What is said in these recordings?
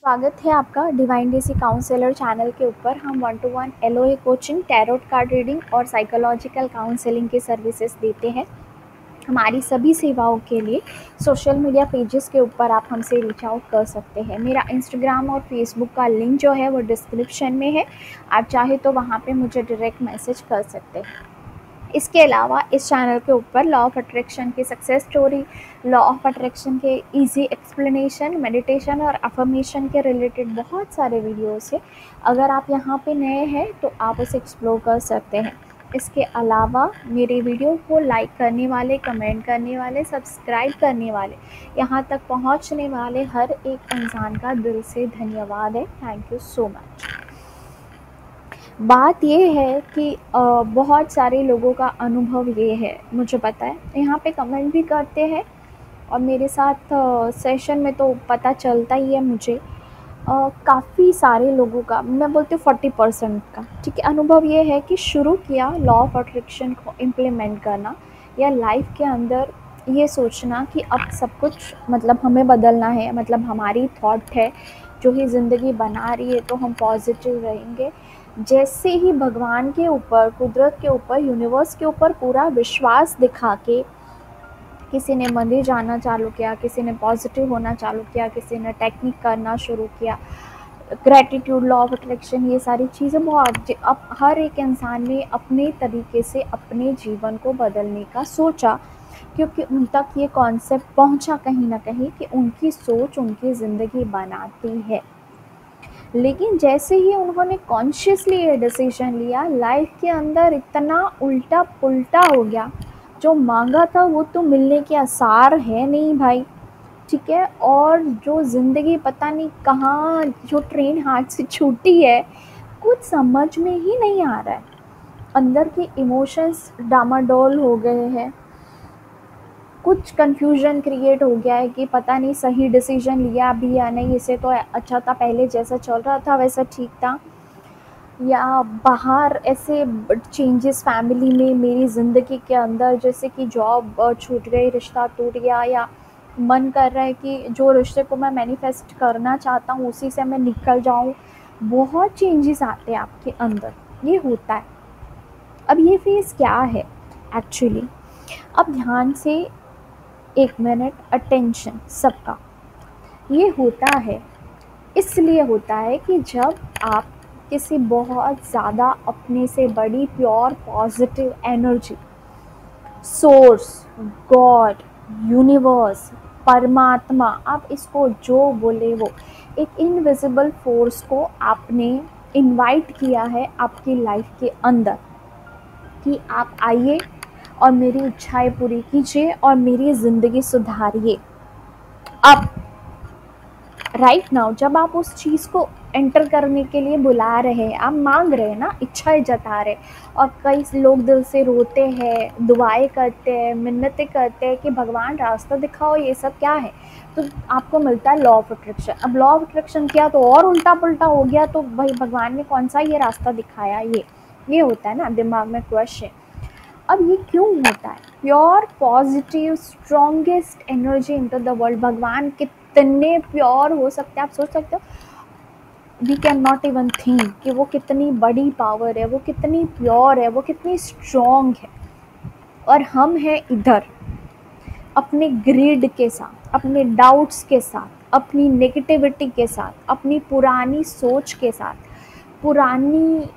स्वागत है आपका डिवाइन डेसी काउंसलर चैनल के ऊपर। हम 1-to-1 LOA coaching, tarot card reading और साइकोलॉजिकल काउंसलिंग की सर्विसेज देते हैं। हमारी सभी सेवाओं के लिए सोशल मीडिया पेजेस के ऊपर आप हमसे रीच आउट कर सकते हैं। मेरा इंस्टाग्राम और फेसबुक का लिंक जो है वो डिस्क्रिप्शन में है। आप चाहे तो वहाँ पे मुझे डायरेक्ट मैसेज कर सकते हैं। इसके अलावा इस चैनल के ऊपर लॉ ऑफ अट्रैक्शन की success story, law of attraction के इजी एक्सप्लेनेशन, मेडिटेशन और अफर्मेशन के रिलेटेड बहुत सारे वीडियोस हैं। अगर आप यहाँ पे नए हैं तो आप उसे एक्सप्लोर कर सकते हैं। इसके अलावा मेरे वीडियो को लाइक करने वाले, कमेंट करने वाले, सब्सक्राइब करने वाले, यहाँ तक पहुँचने वाले हर एक इंसान का दिल से धन्यवाद है। Thank you so much. बात ये है कि बहुत सारे लोगों का अनुभव ये है, मुझे पता है, यहाँ पे कमेंट भी करते हैं और मेरे साथ सेशन में तो पता चलता ही है मुझे। काफ़ी सारे लोगों का, मैं बोलती हूँ 40% का, ठीक है, अनुभव ये है कि शुरू किया लॉ ऑफ अट्रैक्शन को इम्प्लीमेंट करना या लाइफ के अंदर ये सोचना कि अब सब कुछ मतलब हमें बदलना है, मतलब हमारी थॉट है जो ही ज़िंदगी बना रही है, तो हम पॉजिटिव रहेंगे। जैसे ही भगवान के ऊपर, कुदरत के ऊपर, यूनिवर्स के ऊपर पूरा विश्वास दिखा के किसी ने मंदिर जाना चालू किया, किसी ने पॉजिटिव होना चालू किया, किसी ने टेक्निक करना शुरू किया, ग्रैटिट्यूड, लॉ ऑफ अट्रैक्शन, ये सारी चीज़ें बहुत, अब हर एक इंसान ने अपने तरीके से अपने जीवन को बदलने का सोचा, क्योंकि उन तक ये कॉन्सेप्ट पहुंचा कहीं ना कहीं कि उनकी सोच उनकी ज़िंदगी बनाती है। लेकिन जैसे ही उन्होंने कॉन्शियसली ये डिसीजन लिया, लाइफ के अंदर इतना उल्टा पुल्टा हो गया, जो मांगा था वो तो मिलने के आसार है नहीं भाई, ठीक है। और जो ज़िंदगी पता नहीं कहाँ, जो ट्रेन हाथ से छूटी है, कुछ समझ में ही नहीं आ रहा है। अंदर के इमोशंस डामाडोल हो गए हैं, कुछ कन्फ्यूजन क्रिएट हो गया है कि पता नहीं सही डिसीजन लिया भी या नहीं, इसे तो अच्छा था, पहले जैसा चल रहा था वैसा ठीक था, या बाहर ऐसे चेंजेस फैमिली में, मेरी ज़िंदगी के अंदर, जैसे कि जॉब छूट गई, रिश्ता टूट गया, या मन कर रहा है कि जो रिश्ते को मैं मैनिफेस्ट करना चाहता हूँ उसी से मैं निकल जाऊँ। बहुत चेंजेस आते हैं आपके अंदर, ये होता है। अब ये फेज़ क्या है एक्चुअली, अब ध्यान से 1 मिनट अटेंशन सबका। ये होता है, इसलिए होता है कि जब आप किसी बहुत ज़्यादा अपने से बड़ी pure positive energy, source, God, universe, परमात्मा, आप इसको जो बोले वो, एक इनविजिबल फोर्स को आपने इनवाइट किया है आपकी लाइफ के अंदर कि आप आइए और मेरी इच्छाएं पूरी कीजिए और मेरी ज़िंदगी सुधारिए। अब राइट नाउ जब आप उस चीज़ को एंटर करने के लिए बुला रहे हैं, आप मांग रहे हैं ना, इच्छाएं जता रहे, और कई लोग दिल से रोते हैं, दुआएं करते हैं, मिन्नतें करते हैं कि भगवान रास्ता दिखाओ, ये सब क्या है, तो आपको मिलता है लॉ ऑफ अट्रैक्शन। अब लॉ ऑफ अट्रैक्शन किया तो और उल्टा पुल्टा हो गया, तो भाई भगवान ने कौन सा ये रास्ता दिखाया, ये होता है ना दिमाग में क्वेश्चन। अब ये क्यों होता है? Pure positive strongest energy into the world, भगवान कितने प्योर हो सकते हैं, आप सोच सकते हो, we can not even think कि वो कितनी बड़ी पावर है, वो कितनी प्योर है, वो कितनी स्ट्रॉन्ग है। और हम हैं इधर अपने ग्रीड के साथ, अपने डाउट्स के साथ, अपनी नेगेटिविटी के साथ, अपनी पुरानी सोच के साथ, पुरानी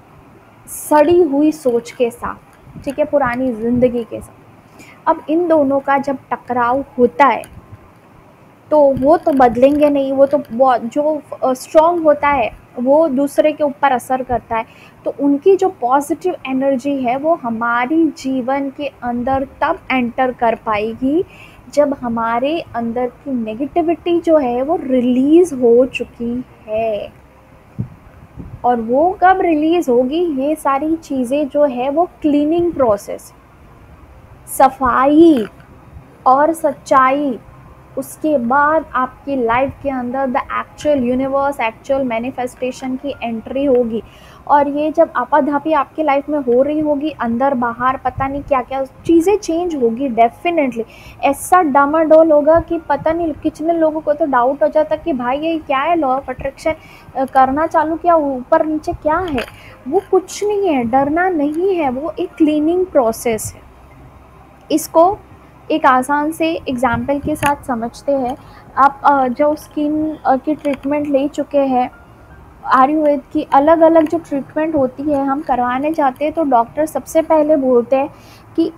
सड़ी हुई सोच के साथ, ठीक है, पुरानी ज़िंदगी के साथ। अब इन दोनों का जब टकराव होता है तो वो तो बदलेंगे नहीं, वो तो जो स्ट्रॉन्ग होता है वो दूसरे के ऊपर असर करता है, तो उनकी जो पॉजिटिव एनर्जी है वो हमारी जीवन के अंदर तब एंटर कर पाएगी जब हमारे अंदर की नेगेटिविटी जो है वो रिलीज़ हो चुकी है। और वो कब रिलीज़ होगी, ये सारी चीज़ें जो है वो क्लीनिंग प्रोसेस, सफाई और सच्चाई, उसके बाद आपकी लाइफ के अंदर the actual universe, actual manifestation की एंट्री होगी। और ये जब आपाधापी आपकी लाइफ में हो रही होगी, अंदर बाहर पता नहीं क्या क्या चीज़ें चेंज होगी डेफिनेटली। ऐसा डामाडोल होगा कि पता नहीं कितने लोगों को तो डाउट हो जाता कि भाई ये क्या है, लॉ ऑफ अट्रैक्शन करना चालू किया, ऊपर नीचे क्या है। वो कुछ नहीं है, डरना नहीं है, वो एक क्लीनिंग प्रोसेस है। इसको एक आसान से एग्जाम्पल के साथ समझते हैं। आप जो स्किन की ट्रीटमेंट ले चुके हैं, आयुर्वेद की अलग अलग जो ट्रीटमेंट होती है हम करवाने जाते हैं, तो डॉक्टर सबसे पहले बोलते हैं कि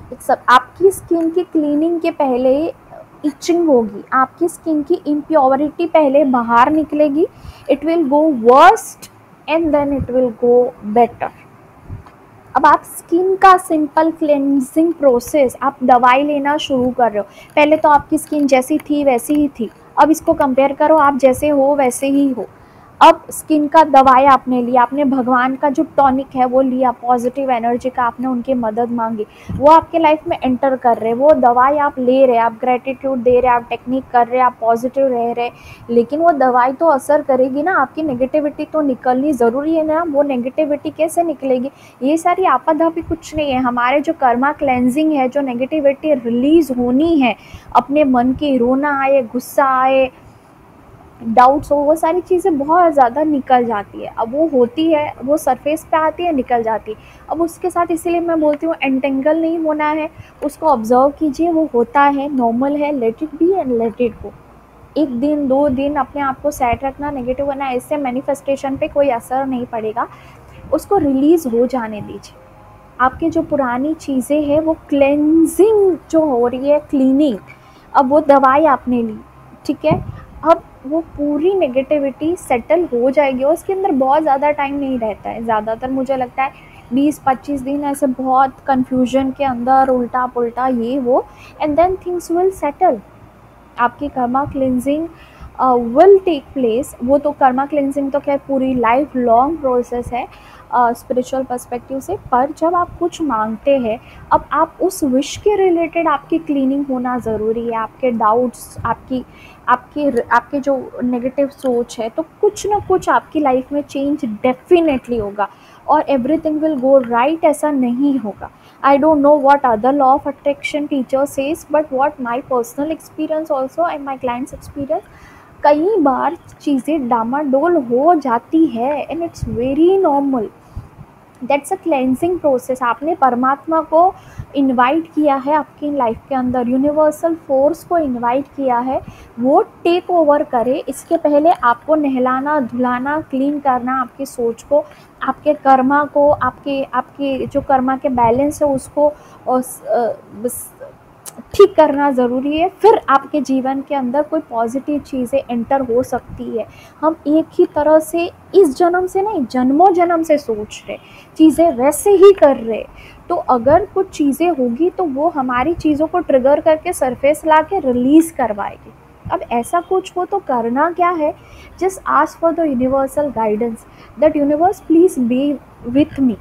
आपकी स्किन की क्लीनिंग के पहले इचिंग होगी, आपकी स्किन की इम्प्योरिटी पहले बाहर निकलेगी, it will go worst and then it will go better. अब आप स्किन का सिंपल क्लेंजिंग प्रोसेस, आप दवाई लेना शुरू कर रहे हो, पहले तो आपकी स्किन जैसी थी वैसी ही थी, अब इसको कंपेयर करो, आप जैसे हो वैसे ही हो। अब स्किन का दवाई आपने लिया, आपने भगवान का जो टॉनिक है वो लिया, पॉजिटिव एनर्जी का आपने उनकी मदद मांगी, वो आपके लाइफ में एंटर कर रहे, वो दवाई आप ले रहे, आप ग्रेटिट्यूड दे रहे, आप टेक्निक कर रहे, आप पॉजिटिव रह रहे, लेकिन वो दवाई तो असर करेगी ना, आपकी नेगेटिविटी तो निकलनी ज़रूरी है ना। वो नेगेटिविटी कैसे निकलेगी? ये सारी आपाधापी कुछ नहीं है, हमारे जो कर्मा क्लेंजिंग है, जो नेगेटिविटी रिलीज होनी है अपने मन की, रोना आए, गुस्सा आए, डाउट्स हो, वो सारी चीज़ें बहुत ज़्यादा निकल जाती है। अब वो होती है, वो सरफेस पे आती है, निकल जाती है। अब उसके साथ इसीलिए मैं बोलती हूँ एंटेंगल नहीं होना है, उसको ऑब्जर्व कीजिए, वो होता है, नॉर्मल है, let it be and let it go. एक दिन 2 दिन अपने आप को सेट रखना, नेगेटिव होना, इससे मैनिफेस्टेशन पे कोई असर नहीं पड़ेगा, उसको रिलीज़ हो जाने दीजिए। आपकी जो पुरानी चीज़ें हैं वो क्लेंजिंग जो हो रही है, क्लीनिंग, अब वो दवाई आपने ली, ठीक है, अब वो पूरी नेगेटिविटी सेटल हो जाएगी और उसके अंदर बहुत ज़्यादा टाइम नहीं रहता है। ज़्यादातर मुझे लगता है 20-25 दिन ऐसे बहुत कन्फ्यूजन के अंदर, उल्टा पुल्टा ये वो, and then things will settle. आपकी karma cleansing will take place. वो तो कर्मा क्लिनजिंग तो खैर पूरी लाइफ लॉन्ग प्रोसेस है स्पिरिचुअल पर्सपेक्टिव से, पर जब आप कुछ मांगते हैं, अब आप उस विश के रिलेटेड आपकी क्लीनिंग होना ज़रूरी है। आपके डाउट्स, आपकी आपकी आपके जो नेगेटिव सोच है, तो कुछ ना कुछ आपकी लाइफ में चेंज डेफिनेटली होगा और एवरीथिंग विल गो राइट, ऐसा नहीं होगा। I don't know what other law of attraction teacher says, but what my personal experience also and my clients experience, कई बार चीज़ें डामाडोल हो जाती है and it's very normal. That's a cleansing process. आपने परमात्मा को इनवाइट किया है आपकी लाइफ के अंदर, यूनिवर्सल फोर्स को इनवाइट किया है, वो टेक ओवर करे। इसके पहले आपको नहलाना, धुलाना, क्लीन करना आपकी सोच को, आपके कर्मा को, आपके आपके जो कर्मा के बैलेंस है उसको ठीक करना ज़रूरी है। फिर आपके जीवन के अंदर कोई पॉजिटिव चीज़ें एंटर हो सकती है। हम एक ही तरह से इस जन्म से नहीं, जन्मों जन्म से सोच रहे, चीज़ें वैसे ही कर रहे, तो अगर कुछ चीज़ें होगी तो वो हमारी चीज़ों को ट्रिगर करके सरफेस ला के रिलीज़ करवाएगी। अब ऐसा कुछ हो तो करना क्या है, just ask for the universal guidance, that universe please be with me.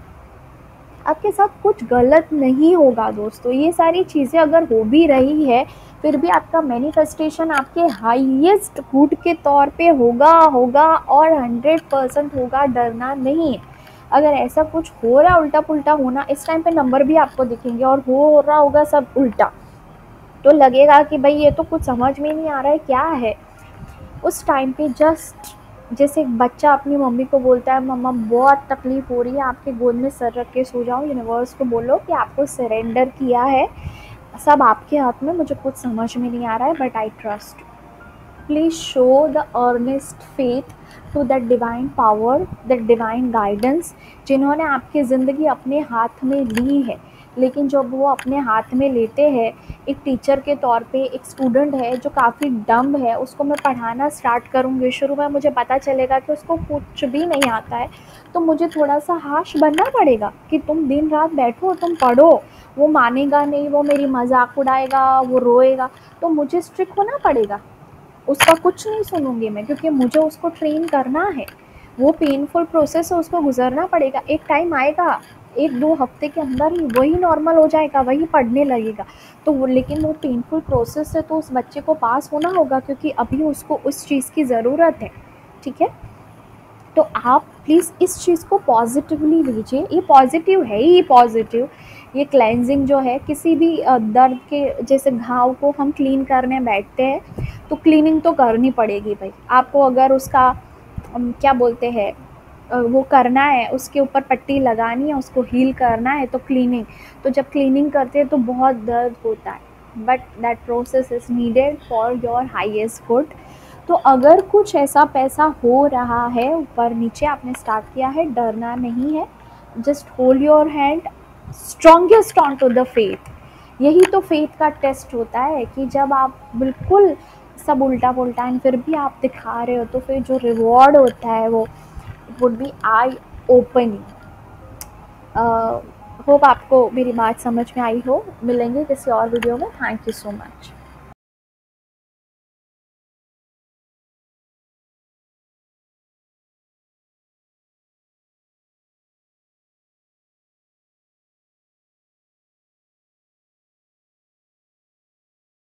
आपके साथ कुछ गलत नहीं होगा दोस्तों। ये सारी चीज़ें अगर हो भी रही है, फिर भी आपका मैनिफेस्टेशन आपके हाईएस्ट गुड के तौर पे होगा और 100% होगा, डरना नहीं है। अगर ऐसा कुछ हो रहा उल्टा पुल्टा होना, इस टाइम पे नंबर भी आपको दिखेंगे और हो रहा होगा सब उल्टा, तो लगेगा कि भाई ये तो कुछ समझ में नहीं आ रहा है क्या है। उस टाइम पे जस्ट जैसे एक बच्चा अपनी मम्मी को बोलता है, मम्मा बहुत तकलीफ़ हो रही है, आपके गोद में सर रख के सो जाओ, यूनिवर्स को बोलो कि आपको सरेंडर किया है, सब आपके हाथ में, मुझे कुछ समझ में नहीं आ रहा है, but I trust. Please show the earnest faith to that divine power, that divine guidance, जिन्होंने आपकी ज़िंदगी अपने हाथ में ली है। लेकिन जब वो अपने हाथ में लेते हैं, एक टीचर के तौर पे, एक स्टूडेंट है जो काफ़ी डम्ब है, उसको मैं पढ़ाना स्टार्ट करूँगी, शुरू में मुझे पता चलेगा कि उसको कुछ भी नहीं आता है, तो मुझे थोड़ा सा हाश बनना पड़ेगा कि तुम दिन रात बैठो, तुम पढ़ो। वो मानेगा नहीं, वो मेरी मजाक उड़ाएगा, वो रोएगा, तो मुझे स्ट्रिक्ट होना पड़ेगा, उसका कुछ नहीं सुनूंगी मैं, क्योंकि मुझे उसको ट्रेन करना है। वो पेनफुल प्रोसेस है, उसको गुजरना पड़ेगा। एक टाइम आएगा, 1-2 हफ्ते के अंदर ही वही नॉर्मल हो जाएगा, वही पढ़ने लगेगा। तो वो, लेकिन वो पेनफुल प्रोसेस है, तो उस बच्चे को पास होना होगा, क्योंकि अभी उसको उस चीज़ की ज़रूरत है, ठीक है। तो आप प्लीज़ इस चीज़ को पॉजिटिवली लीजिए, ये पॉजिटिव है ही पॉजिटिव। ये क्लेंजिंग जो है, किसी भी दर्द के जैसे घाव को हम क्लीन करने बैठते हैं तो क्लीनिंग तो करनी पड़ेगी भाई आपको। अगर उसका क्या बोलते हैं वो करना है, उसके ऊपर पट्टी लगानी है, उसको हील करना है तो क्लीनिंग, तो जब क्लीनिंग करते हैं तो बहुत दर्द होता है, but that process is needed for your highest good. तो अगर कुछ ऐसा पैसा हो रहा है ऊपर नीचे, आपने स्टार्ट किया है, डरना नहीं है। Just hold your hand strongest on to the faith. यही तो फेथ का टेस्ट होता है कि जब आप बिल्कुल सब उल्टा पुल्टा एंड फिर भी आप दिखा रहे हो, तो फिर जो रिवॉर्ड होता है वो would be eye opening. Hope आपको मेरी बात समझ में आई हो। मिलेंगे किसी और वीडियो में। Thank you so much.